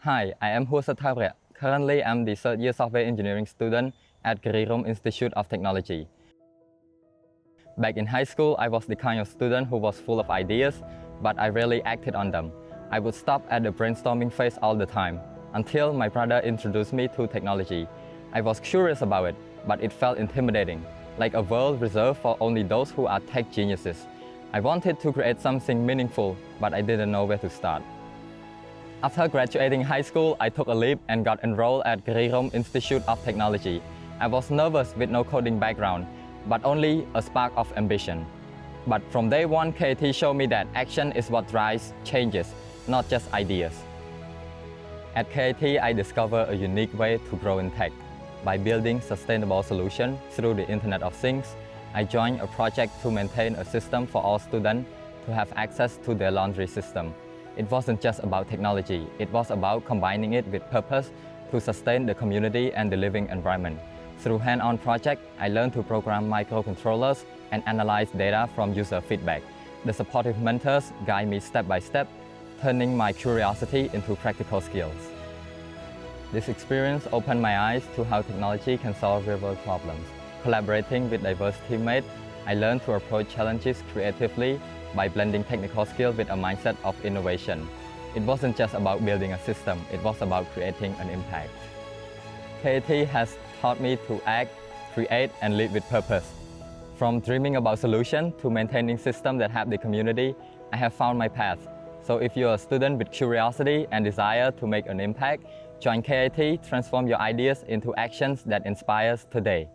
Hi, I am Seth Thavareak. Currently, I'm the third year software engineering student at Garirom Institute of Technology. Back in high school, I was the kind of student who was full of ideas, but I rarely acted on them. I would stop at the brainstorming phase all the time, until my brother introduced me to technology. I was curious about it, but it felt intimidating, like a world reserved for only those who are tech geniuses. I wanted to create something meaningful, but I didn't know where to start. After graduating high school, I took a leap and got enrolled at Garirom Institute of Technology. I was nervous with no coding background, but only a spark of ambition. But from day one, KIT showed me that action is what drives changes, not just ideas. At KIT, I discovered a unique way to grow in tech. By building sustainable solutions through the Internet of Things, I joined a project to maintain a system for all students to have access to their laundry system. It wasn't just about technology, it was about combining it with purpose to sustain the community and the living environment. Through hand-on projects, I learned to program microcontrollers and analyze data from user feedback. The supportive mentors guide me step by step, turning my curiosity into practical skills. This experience opened my eyes to how technology can solve real-world problems. Collaborating with diverse teammates, I learned to approach challenges creatively by blending technical skill with a mindset of innovation. It wasn't just about building a system, it was about creating an impact. KIT has taught me to act, create, and lead with purpose. From dreaming about solutions to maintaining systems that help the community, I have found my path. So if you're a student with curiosity and desire to make an impact, join KIT, transform your ideas into actions that inspires today.